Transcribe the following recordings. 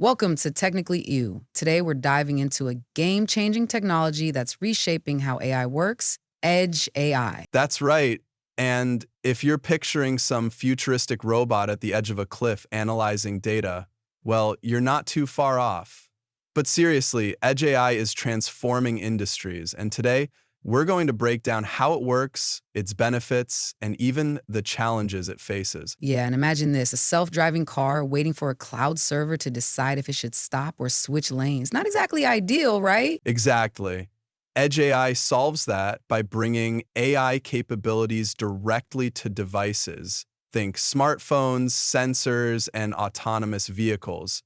Welcome to Technically You. Today we're diving into a game-changing technology that's reshaping how AI works, Edge AI. That's right. And if you're picturing some futuristic robot at the edge of a cliff analyzing data, well, you're not too far off. But seriously, Edge AI is transforming industries, and today we're going to break down how it works, its benefits, and even the challenges it faces. Yeah, and imagine this, a self-driving car waiting for a cloud server to decide if it should stop or switch lanes. Not exactly ideal, right? Exactly. Edge AI solves that by bringing AI capabilities directly to devices. Think smartphones, sensors, and autonomous vehicles.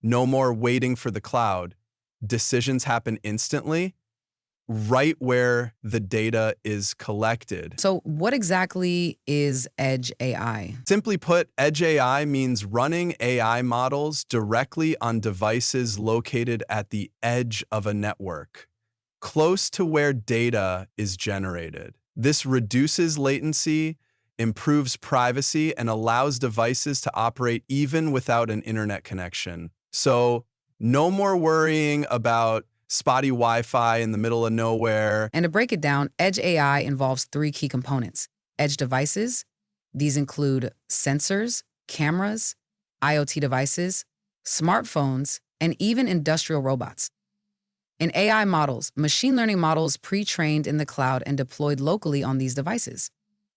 No more waiting for the cloud. Decisions happen instantly, right where the data is collected. So what exactly is Edge AI? Simply put, Edge AI means running AI models directly on devices located at the edge of a network, close to where data is generated. This reduces latency, improves privacy, and allows devices to operate even without an internet connection. So, no more worrying about spotty Wi-Fi in the middle of nowhere. And to break it down, Edge AI involves three key components. Edge devices, these include sensors, cameras, IoT devices, smartphones, and even industrial robots. In AI models, machine learning models pre-trained in the cloud and deployed locally on these devices.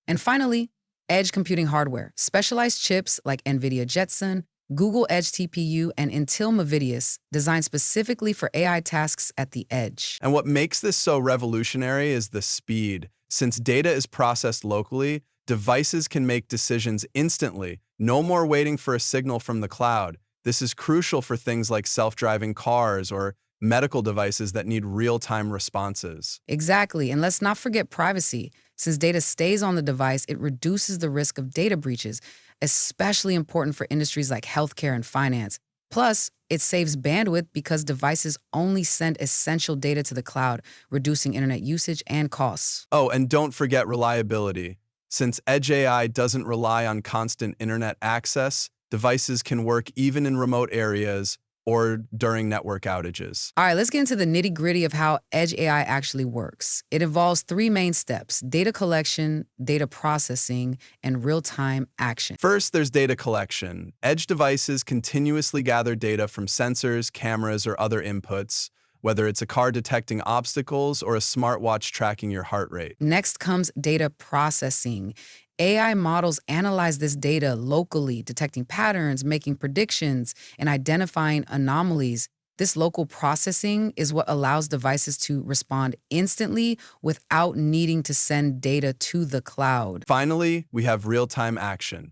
And finally, edge computing hardware, specialized chips like NVIDIA Jetson, Google Edge TPU, and Intel Movidius, designed specifically for AI tasks at the edge. And what makes this so revolutionary is the speed. Since data is processed locally, devices can make decisions instantly, no more waiting for a signal from the cloud. This is crucial for things like self-driving cars or medical devices that need real-time responses. Exactly, and let's not forget privacy. Since data stays on the device, it reduces the risk of data breaches, especially important for industries like healthcare and finance. Plus, it saves bandwidth because devices only send essential data to the cloud, reducing internet usage and costs. Oh, and don't forget reliability. Since Edge AI doesn't rely on constant internet access, devices can work even in remote areas or during network outages. All right, let's get into the nitty-gritty of how Edge AI actually works. It involves three main steps: data collection, data processing, and real-time action. First, there's data collection. Edge devices continuously gather data from sensors, cameras, or other inputs, whether it's a car detecting obstacles or a smartwatch tracking your heart rate. Next comes data processing. AI models analyze this data locally, detecting patterns, making predictions, and identifying anomalies. This local processing is what allows devices to respond instantly without needing to send data to the cloud. Finally, we have real-time action.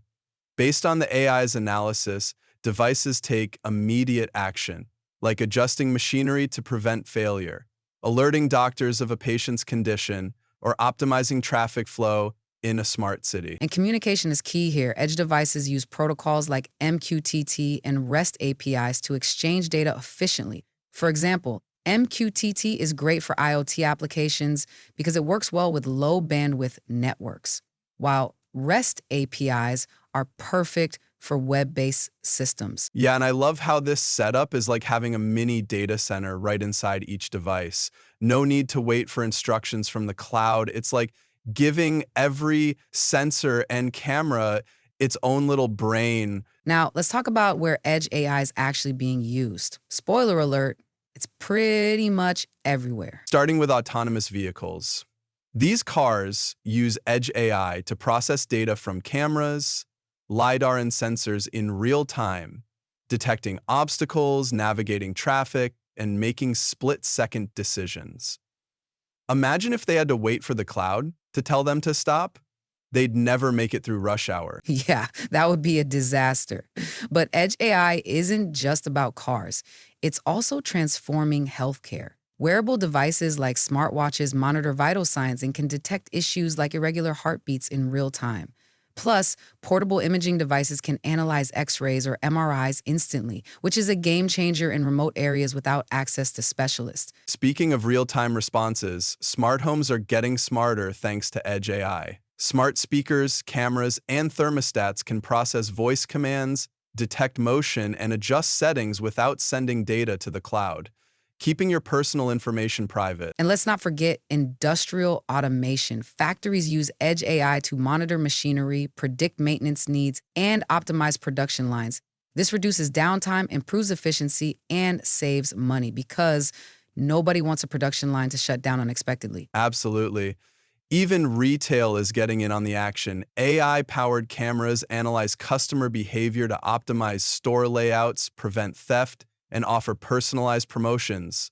Based on the AI's analysis, devices take immediate action, like adjusting machinery to prevent failure, alerting doctors of a patient's condition, or optimizing traffic flow in a smart city. And communication is key here. Edge devices use protocols like MQTT and REST APIs to exchange data efficiently. For example, MQTT is great for IoT applications because it works well with low bandwidth networks, while REST APIs are perfect for web-based systems. Yeah, and I love how this setup is like having a mini data center right inside each device. No need to wait for instructions from the cloud. It's like giving every sensor and camera its own little brain. Now, let's talk about where Edge AI is actually being used. Spoiler alert, it's pretty much everywhere. Starting with autonomous vehicles. These cars use Edge AI to process data from cameras, LiDAR, and sensors in real time, detecting obstacles, navigating traffic, and making split-second decisions. Imagine if they had to wait for the cloud to tell them to stop. They'd never make it through rush hour. Yeah, that would be a disaster. But Edge AI isn't just about cars. It's also transforming healthcare. Wearable devices like smartwatches monitor vital signs and can detect issues like irregular heartbeats in real time. Plus, portable imaging devices can analyze X-rays or MRIs instantly, which is a game changer in remote areas without access to specialists. Speaking of real-time responses, smart homes are getting smarter thanks to Edge AI. Smart speakers, cameras, and thermostats can process voice commands, detect motion, and adjust settings without sending data to the cloud, keeping your personal information private. And let's not forget industrial automation. Factories use Edge AI to monitor machinery, predict maintenance needs, and optimize production lines. This reduces downtime, improves efficiency, and saves money because nobody wants a production line to shut down unexpectedly. Absolutely. Even retail is getting in on the action. AI-powered cameras analyze customer behavior to optimize store layouts, prevent theft, and offer personalized promotions.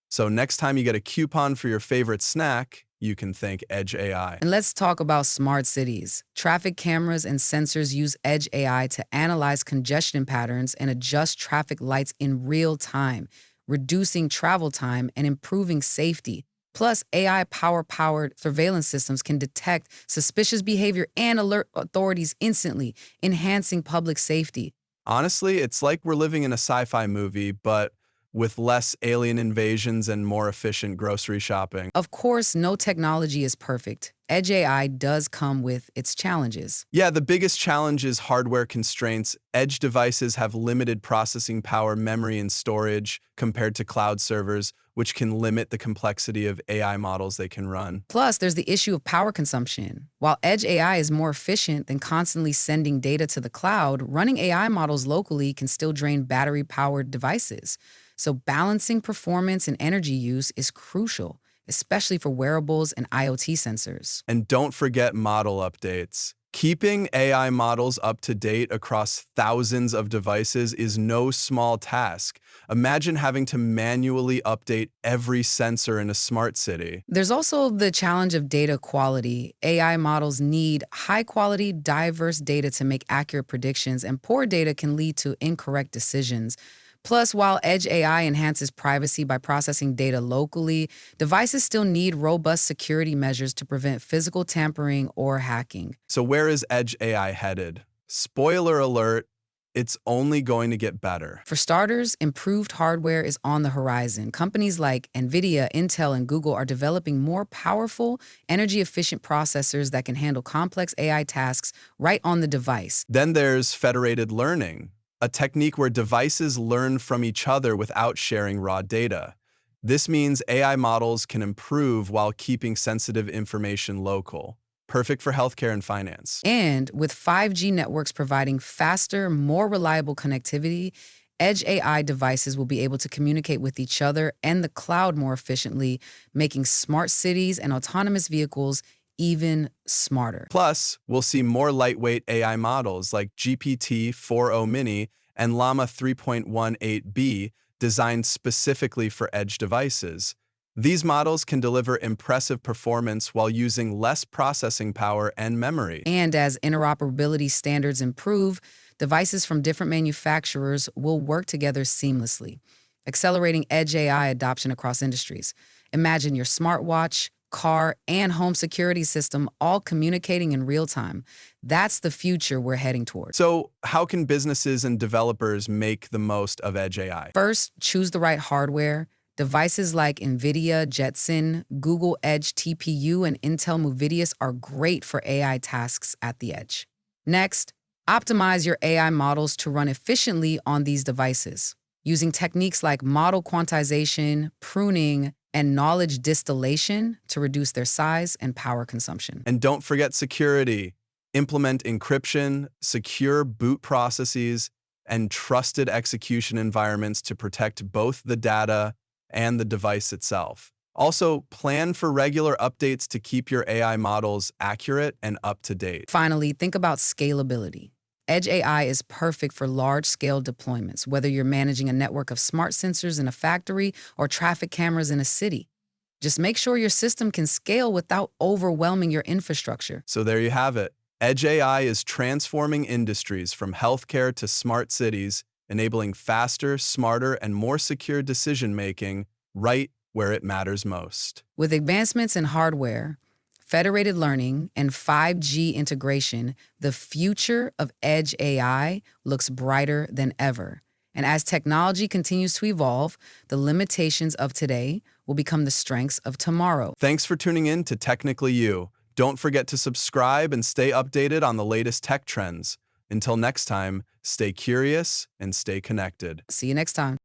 So next time you get a coupon for your favorite snack, you can thank Edge AI. And let's talk about smart cities. Traffic cameras and sensors use Edge AI to analyze congestion patterns and adjust traffic lights in real time, reducing travel time and improving safety. Plus, AI powered surveillance systems can detect suspicious behavior and alert authorities instantly, enhancing public safety. Honestly, it's like we're living in a sci-fi movie, but with less alien invasions and more efficient grocery shopping. Of course, no technology is perfect. Edge AI does come with its challenges. Yeah, the biggest challenge is hardware constraints. Edge devices have limited processing power, memory, and storage compared to cloud servers, which can limit the complexity of AI models they can run. Plus, there's the issue of power consumption. While Edge AI is more efficient than constantly sending data to the cloud, running AI models locally can still drain battery-powered devices. So balancing performance and energy use is crucial, especially for wearables and IoT sensors. And don't forget model updates. Keeping AI models up to date across thousands of devices is no small task. Imagine having to manually update every sensor in a smart city. There's also the challenge of data quality. AI models need high-quality, diverse data to make accurate predictions, and poor data can lead to incorrect decisions. Plus, while Edge AI enhances privacy by processing data locally, devices still need robust security measures to prevent physical tampering or hacking. So where is Edge AI headed? Spoiler alert, it's only going to get better. For starters, improved hardware is on the horizon. Companies like NVIDIA, Intel, and Google are developing more powerful, energy-efficient processors that can handle complex AI tasks right on the device. Then there's federated learning, a technique where devices learn from each other without sharing raw data. This means AI models can improve while keeping sensitive information local. Perfect for healthcare and finance. And with 5G networks providing faster, more reliable connectivity, Edge AI devices will be able to communicate with each other and the cloud more efficiently, making smart cities and autonomous vehicles even smarter. Plus, we'll see more lightweight AI models like GPT-4o Mini and Llama 3.18b designed specifically for edge devices. These models can deliver impressive performance while using less processing power and memory. And as interoperability standards improve, devices from different manufacturers will work together seamlessly, accelerating Edge AI adoption across industries. Imagine your smartwatch, car, and home security system all communicating in real time. That's the future we're heading towards. So, how can businesses and developers make the most of Edge AI? First, choose the right hardware. Devices like NVIDIA Jetson, Google Edge TPU, and Intel Movidius are great for AI tasks at the edge. Next, optimize your AI models to run efficiently on these devices, using techniques like model quantization, pruning, and knowledge distillation to reduce their size and power consumption. And don't forget security. Implement encryption, secure boot processes, and trusted execution environments to protect both the data and the device itself. Also, plan for regular updates to keep your AI models accurate and up to date. Finally, think about scalability. Edge AI is perfect for large-scale deployments, whether you're managing a network of smart sensors in a factory or traffic cameras in a city. Just make sure your system can scale without overwhelming your infrastructure. So there you have it. Edge AI is transforming industries from healthcare to smart cities, enabling faster, smarter, and more secure decision-making right where it matters most. With advancements in hardware, federated learning, and 5G integration, the future of Edge AI looks brighter than ever. And as technology continues to evolve, the limitations of today will become the strengths of tomorrow. Thanks for tuning in to Technically You. Don't forget to subscribe and stay updated on the latest tech trends. Until next time, stay curious and stay connected. See you next time.